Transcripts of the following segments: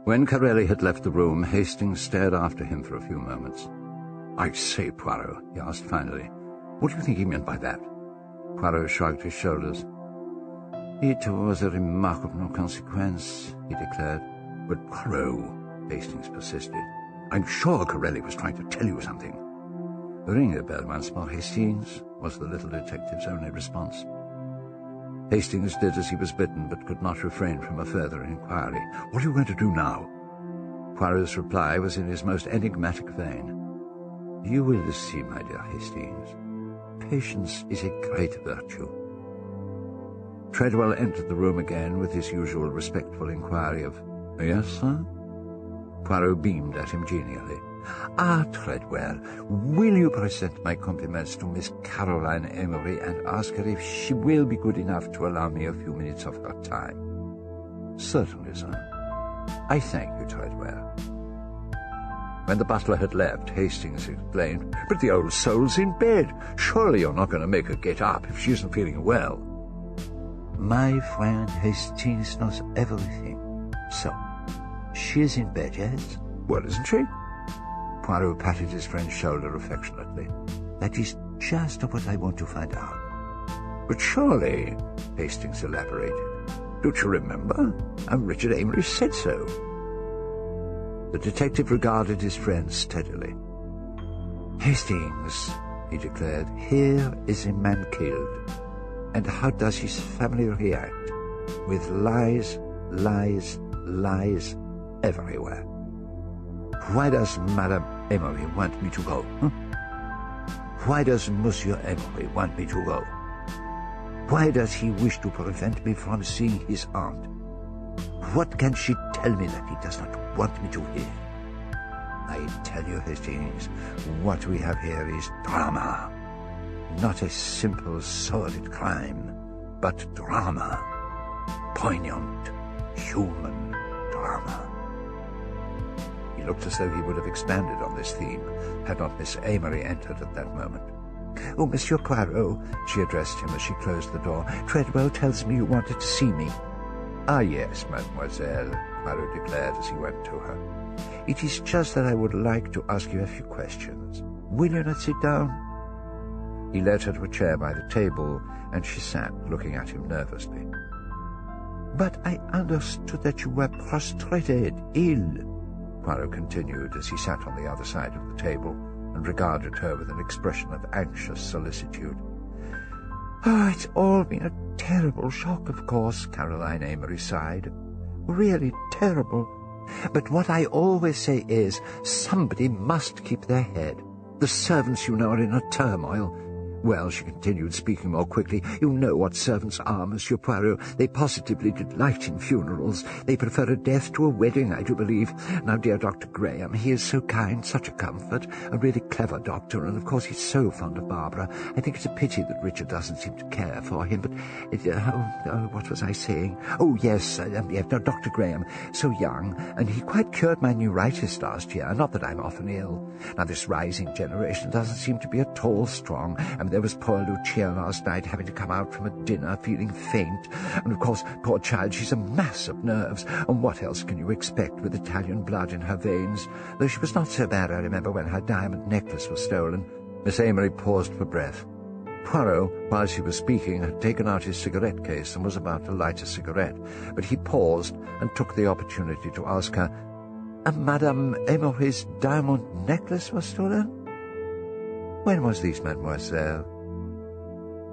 When Corelli had left the room, Hastings stared after him for a few moments. "I say, Poirot," he asked finally, "what do you think he meant by that?" Poirot shrugged his shoulders. "It was a remark of no consequence," he declared. "But Poirot," Hastings persisted, "I'm sure Corelli was trying to tell you something." "Ring the bell once more, Hastings," was the little detective's only response. Hastings did as he was bidden, but could not refrain from a further inquiry. "What are you going to do now?" Poirot's reply was in his most enigmatic vein. "You will see, my dear Hastings. Patience is a great virtue." Treadwell entered the room again with his usual respectful inquiry of, "Yes, sir?" Poirot beamed at him genially. "Ah, Treadwell, will you present my compliments to Miss Caroline Amory and ask her if she will be good enough to allow me a few minutes of her time?" "Certainly, sir." "I thank you, Treadwell." When the butler had left, Hastings exclaimed, "But the old soul's in bed. Surely you're not going to make her get up if she isn't feeling well." "My friend Hastings knows everything. So, she is in bed, yes?" "Well, isn't she?" Poirot patted his friend's shoulder affectionately. "That is just what I want to find out." "But surely," Hastings elaborated, "don't you remember? Richard Amory said so." The detective regarded his friend steadily. "Hastings," he declared, "here is a man killed. And how does his family react? With lies, lies, lies everywhere. Why does Madame Amory want me to go? Why does Monsieur Amory want me to go? Why does he wish to prevent me from seeing his aunt? What can she tell me that he does not want me to hear? I tell you, Hastings, what we have here is drama. Not a simple, sordid crime, but drama. Poignant, human drama." He looked as though he would have expanded on this theme, had not Miss Amory entered at that moment. "Oh, Monsieur Poirot," she addressed him as she closed the door, "Treadwell tells me you wanted to see me." "Ah, yes, mademoiselle," Poirot declared as he went to her. "It is just that I would like to ask you a few questions. Will you not sit down?" He led her to a chair by the table, and she sat, looking at him nervously. "But I understood that you were prostrated, ill," Poirot continued as he sat on the other side of the table and regarded her with an expression of anxious solicitude. "Oh, it's all been a terrible shock, of course," Caroline Amory sighed. "Really terrible. But what I always say is, somebody must keep their head. The servants, you know, are in a turmoil. Well," she continued, speaking more quickly, "you know what servants are, Monsieur Poirot. They positively delight in funerals. They prefer a death to a wedding, I do believe. Now, dear Dr. Graham, he is so kind, such a comfort, a really clever doctor, and of course he's so fond of Barbara. I think it's a pity that Richard doesn't seem to care for him, but... what was I saying? Oh, yes, Dr. Graham, so young, and he quite cured my neuritis last year. Not that I'm often ill. Now, this rising generation doesn't seem to be at all strong, and there was poor Lucia last night having to come out from a dinner feeling faint. And, of course, poor child, she's a mass of nerves. And what else can you expect with Italian blood in her veins? Though she was not so bad, I remember, when her diamond necklace was stolen." Miss Amory paused for breath. Poirot, while she was speaking, had taken out his cigarette case and was about to light a cigarette. But he paused and took the opportunity to ask her, "Madame Amory's diamond necklace was stolen? When was this, mademoiselle?"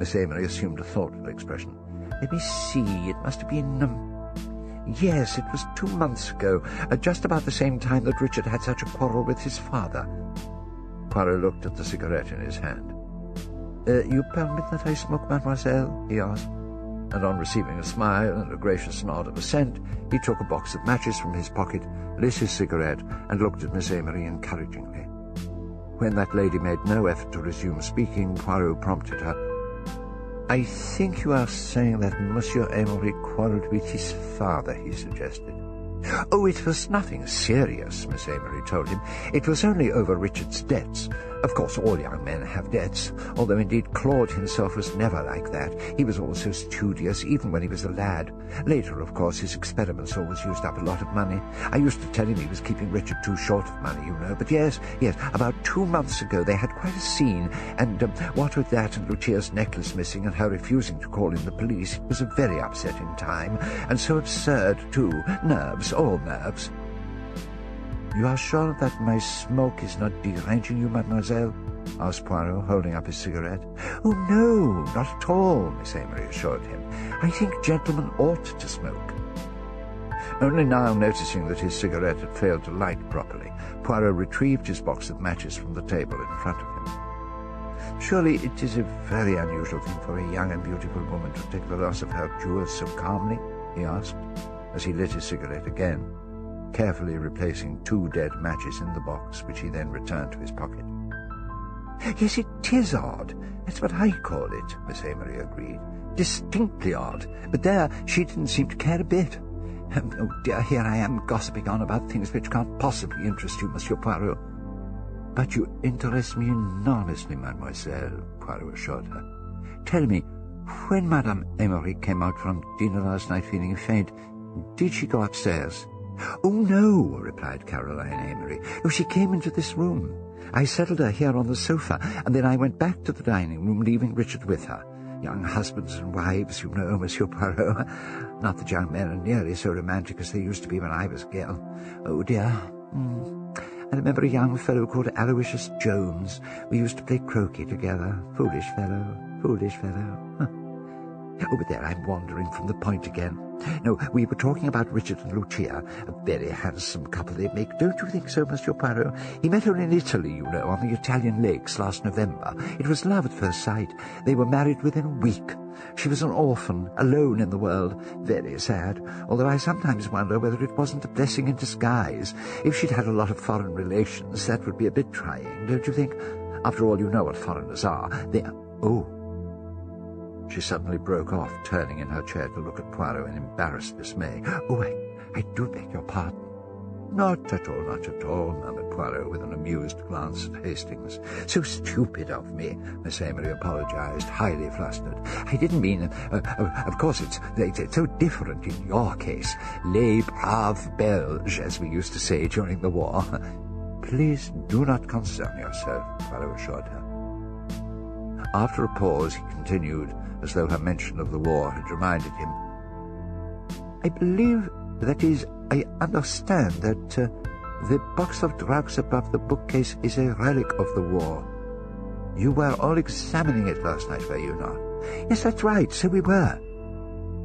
Miss Amory assumed a thoughtful expression. "Let me see, it must have been... yes, it was 2 months ago, just about the same time that Richard had such a quarrel with his father." Poirot looked at the cigarette in his hand. You permit that I smoke, mademoiselle?" he asked. And on receiving a smile and a gracious nod of assent, he took a box of matches from his pocket, lit his cigarette, and looked at Miss Amory encouragingly. When that lady made no effort to resume speaking, Poirot prompted her. "I think you are saying that Monsieur Amory quarrelled with his father," he suggested. "Oh, it was nothing serious," Miss Amory told him. "It was only over Richard's debts. Of course, all young men have debts, although indeed Claude himself was never like that. He was always so studious, even when he was a lad. Later, of course, his experiments always used up a lot of money. I used to tell him he was keeping Richard too short of money, you know. But yes, about 2 months ago they had quite a scene, and what with that and Lucia's necklace missing and her refusing to call in the police, it was a very upsetting time, and so absurd, too. Nerves, all nerves. "You are sure that my smoke is not deranging you, mademoiselle?" asked Poirot, holding up his cigarette. "Oh, no, not at all," Miss Amory assured him. "I think gentlemen ought to smoke." Only now noticing that his cigarette had failed to light properly, Poirot retrieved his box of matches from the table in front of him. "Surely it is a very unusual thing for a young and beautiful woman to take the loss of her jewels so calmly?" he asked, as he lit his cigarette again, carefully replacing 2 dead matches in the box, which he then returned to his pocket. "Yes, it is odd. That's what I call it," Miss Amory agreed. "Distinctly odd. But there, she didn't seem to care a bit. Oh dear, here I am gossiping on about things which can't possibly interest you, Monsieur Poirot." "But you interest me enormously, mademoiselle," Poirot assured her. "Tell me, when Madame Amory came out from dinner last night feeling faint, did she go upstairs?" "Oh, no," replied Caroline Amory. "Oh, she came into this room. I settled her here on the sofa, and then I went back to the dining room, leaving Richard with her. Young husbands and wives, you know, Monsieur Poirot. Not that young men are nearly so romantic as they used to be when I was a girl. Oh, dear. I remember a young fellow called Aloysius Jones. We used to play croquet together. Foolish fellow, foolish fellow. Oh, but there, I'm wandering from the point again. No, we were talking about Richard and Lucia, a very handsome couple they make. Don't you think so, Monsieur Poirot? He met her in Italy, you know, on the Italian lakes last November. It was love at first sight. They were married within a week. She was an orphan, alone in the world. Very sad, although I sometimes wonder whether it wasn't a blessing in disguise. If she'd had a lot of foreign relations, that would be a bit trying, don't you think? After all, you know what foreigners are. Oh. She suddenly broke off, turning in her chair to look at Poirot in embarrassed dismay. "Oh, I do beg your pardon." Not at all," murmured Poirot with an amused glance at Hastings. "So stupid of me," Miss Amory apologized, highly flustered. "I didn't mean... of course, it's so different in your case. Les braves Belges, as we used to say during the war." "Please do not concern yourself," Poirot assured her. After a pause, he continued, as though her mention of the war had reminded him. "I believe, that is, I understand that the box of drugs above the bookcase is a relic of the war. You were all examining it last night, were you not?" "Yes, that's right, so we were."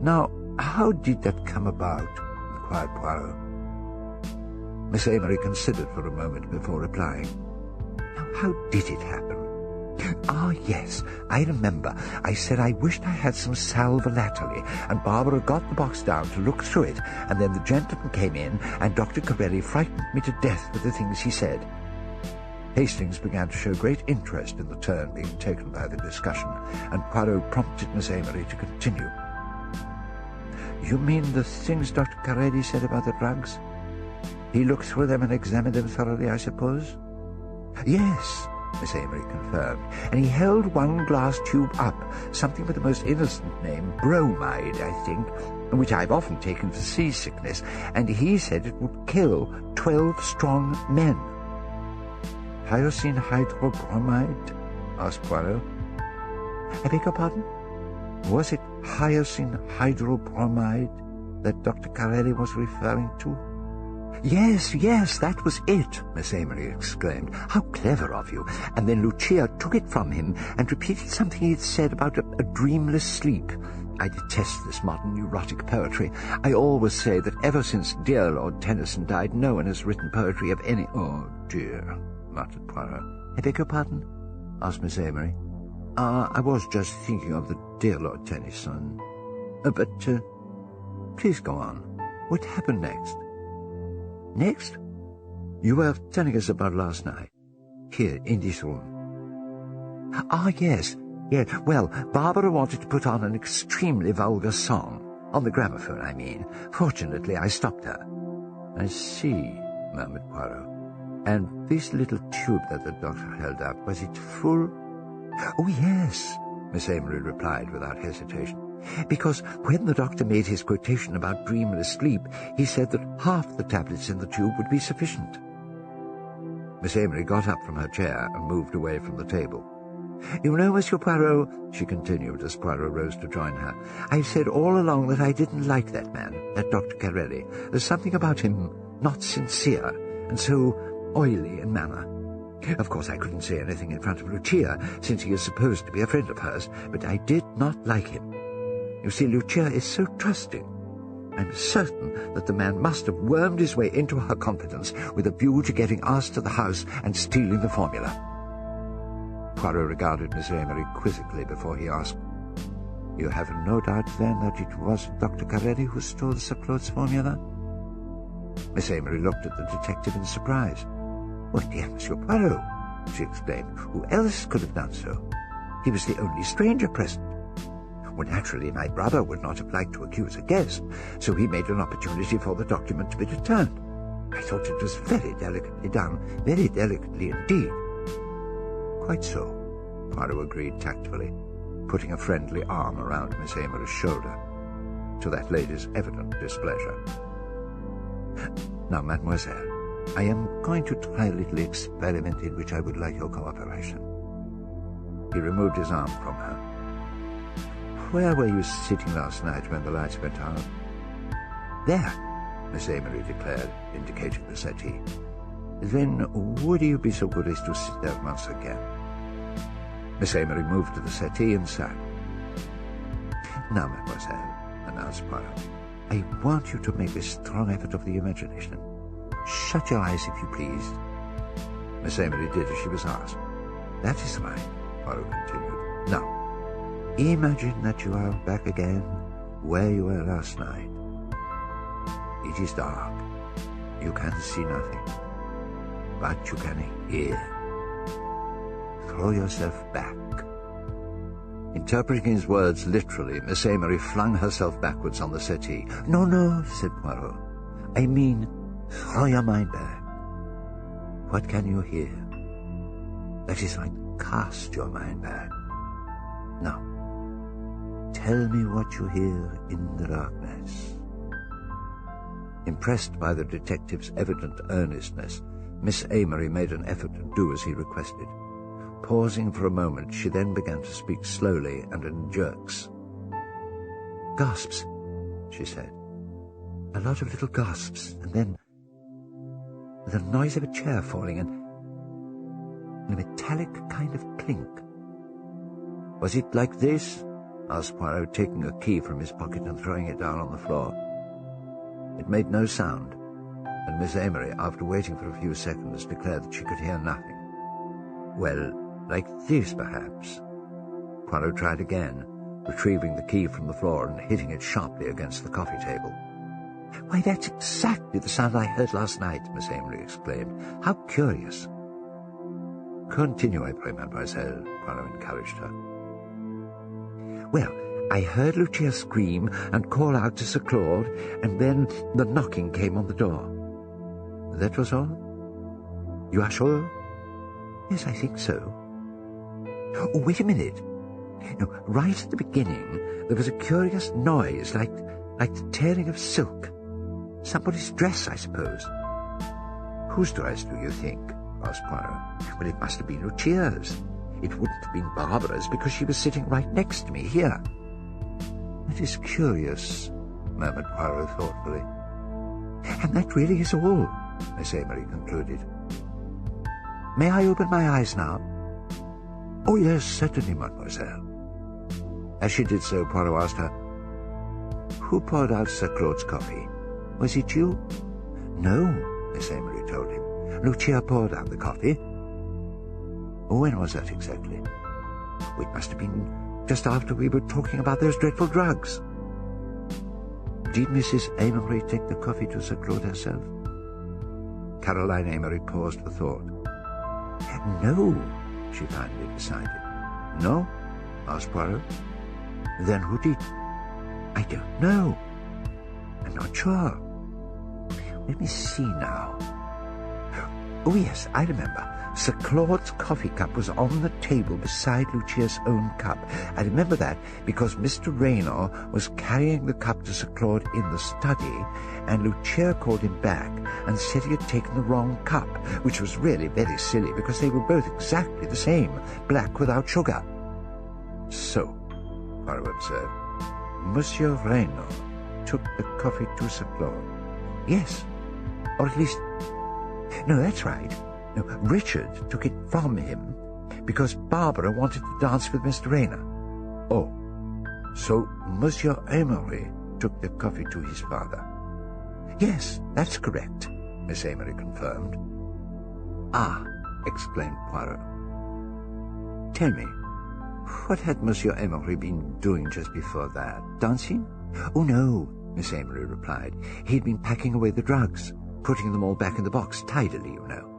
"Now, how did that come about?" inquired Poirot. Miss Amory considered for a moment before replying. "Now, how did it happen?" "Ah, yes, I remember. I said I wished I had some sal volatile, and Barbara got the box down to look through it, and then the gentleman came in, and Dr. Corelli frightened me to death with the things he said." Hastings began to show great interest in the turn being taken by the discussion, and Poirot prompted Miss Amory to continue. "You mean the things Dr. Corelli said about the drugs? He looked through them and examined them thoroughly, I suppose?" "Yes," Miss Amory confirmed, "and he held one glass tube up, something with the most innocent name, bromide, I think, which I've often taken for seasickness, and he said it would kill 12 strong men." "Hyoscine hydrobromide?" asked Poirot. "I beg your pardon? Was it hyoscine hydrobromide that Dr. Corelli was referring to?" Yes, that was it," Miss Amory exclaimed. "How clever of you. And then Lucia took it from him and repeated something he had said about a dreamless sleep. I detest this modern neurotic poetry. I always say that ever since dear Lord Tennyson died, no one has written poetry of any—" "Oh, dear," muttered Poirot. "I beg your pardon?" asked Miss Amory. I was just thinking of the dear Lord Tennyson. But please go on. What happened next?" "Next? You were telling us about last night, here in this room." "Ah, yes. Well, Barbara wanted to put on an extremely vulgar song, on the gramophone, I mean. Fortunately, I stopped her." "I see," murmured Poirot. And this little tube that the doctor held up, was it full? Oh, yes, Miss Amory replied without hesitation, because when the doctor made his quotation about dreamless sleep, he said that half the tablets in the tube would be sufficient. Miss Amory got up from her chair and moved away from the table. You know, Monsieur Poirot, she continued as Poirot rose to join her, I've said all along that I didn't like that man, that Dr. Carelli. There's something about him not sincere, and so oily in manner. Of course, I couldn't say anything in front of Lucia, since he is supposed to be a friend of hers, but I did not like him. You see, Lucia is so trusting. I'm certain that the man must have wormed his way into her confidence with a view to getting asked to the house and stealing the formula. Poirot regarded Miss Amory quizzically before he asked, You have no doubt, then, that it was Dr. Carelli who stole Sir Claude's formula? Miss Amory looked at the detective in surprise. Well, dear Monsieur Poirot, she exclaimed, who else could have done so? He was the only stranger present. Well, naturally, my brother would not have liked to accuse a guest, so he made an opportunity for the document to be returned. I thought it was very delicately done, very delicately indeed. Quite so, Poirot agreed tactfully, putting a friendly arm around Miss Amory's shoulder, to that lady's evident displeasure. Now, mademoiselle, I am going to try a little experiment in which I would like your cooperation. He removed his arm from her. Where were you sitting last night when the lights went out? There, Miss Amory declared, indicating the settee. Then would you be so good as to sit there once again? Miss Amory moved to the settee and sat. Now, mademoiselle, announced Poirot, I want you to make a strong effort of the imagination. Shut your eyes, if you please. Miss Amory did as she was asked. That is right, Poirot continued. Now, imagine that you are back again where you were last night. It is dark. You can see nothing. But you can hear. Throw yourself back. Interpreting his words literally, Miss Amory flung herself backwards on the settee. No, no, said Poirot. I mean, throw your mind back. What can you hear? That is right, cast your mind back. Now, tell me what you hear in the darkness. Impressed by the detective's evident earnestness, Miss Amory made an effort to do as he requested. Pausing for a moment, she then began to speak slowly and in jerks. Gasps, she said. A lot of little gasps, and then the noise of a chair falling and a metallic kind of clink. Was it like this? Asked Poirot, taking a key from his pocket and throwing it down on the floor. It made no sound, and Miss Amory, after waiting for a few seconds, declared that she could hear nothing. Well, like this, perhaps. Poirot tried again, retrieving the key from the floor and hitting it sharply against the coffee table. Why, that's exactly the sound I heard last night, Miss Amory exclaimed. How curious. Continue, I pray, mademoiselle, Poirot encouraged her. Well, I heard Lucia scream and call out to Sir Claude, and then the knocking came on the door. That was all? You are sure? Yes, I think so. Oh, wait a minute. No, right at the beginning, there was a curious noise, like the tearing of silk. Somebody's dress, I suppose. Whose dress, do you think? Asked Poirot. Well, it must have been Lucia's. It wouldn't have been Barbara's, because she was sitting right next to me, here. That is curious, murmured Poirot thoughtfully. And that really is all, Miss Amory concluded. May I open my eyes now? Oh, yes, certainly, mademoiselle. As she did so, Poirot asked her, Who poured out Sir Claude's coffee? Was it you? No, Miss Amory told him. Lucia poured out the coffee. When was that exactly? It must have been just after we were talking about those dreadful drugs. Did Mrs. Amory take the coffee to Sir Claude herself? Caroline Amory paused for thought. No, she finally decided. No? Asked Poirot. Then who did? I don't know. I'm not sure. Let me see now. Oh, yes, I remember. Sir Claude's coffee cup was on the table beside Lucia's own cup. I remember that because Mr. Raynor was carrying the cup to Sir Claude in the study, and Lucia called him back and said he had taken the wrong cup, which was really very silly because they were both exactly the same, black without sugar. So, Poirot observed, Monsieur Raynor took the coffee to Sir Claude. Yes, or at least... No, that's right. No, Richard took it from him because Barbara wanted to dance with Mr. Raynor. Oh, so Monsieur Amory took the coffee to his father. Yes, that's correct, Miss Amory confirmed. Ah, exclaimed Poirot. Tell me, what had Monsieur Amory been doing just before that? Dancing? Oh, no, Miss Amory replied. He'd been packing away the drugs, putting them all back in the box, tidily, you know.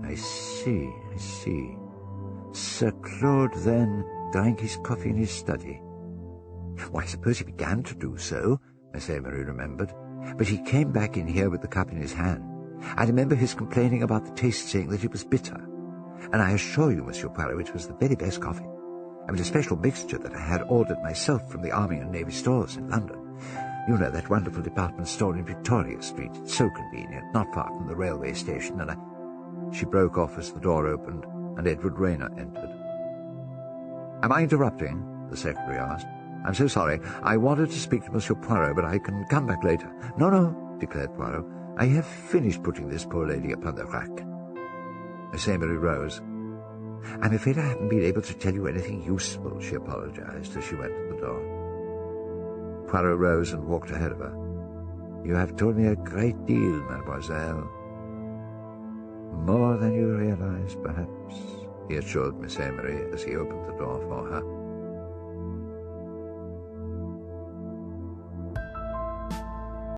I see. Sir Claude then drank his coffee in his study. Well, I suppose he began to do so, Miss Amory remembered, but he came back in here with the cup in his hand. I remember his complaining about the taste, saying that it was bitter. And I assure you, Monsieur Poirot, it was the very best coffee. I mean, a special mixture that I had ordered myself from the Army and Navy stores in London. You know, that wonderful department store in Victoria Street. It's so convenient, not far from the railway station, and She broke off as the door opened, and Edward Raynor entered. "Am I interrupting?" the secretary asked. "I'm so sorry. I wanted to speak to Monsieur Poirot, but I can come back later." No, declared Poirot. "I have finished putting this poor lady upon the rack." Miss Amory rose. "I'm afraid I haven't been able to tell you anything useful," she apologized as she went to the door. Poirot rose and walked ahead of her. "You have told me a great deal, mademoiselle." "More than you realize, perhaps," he assured Miss Amory as he opened the door for her.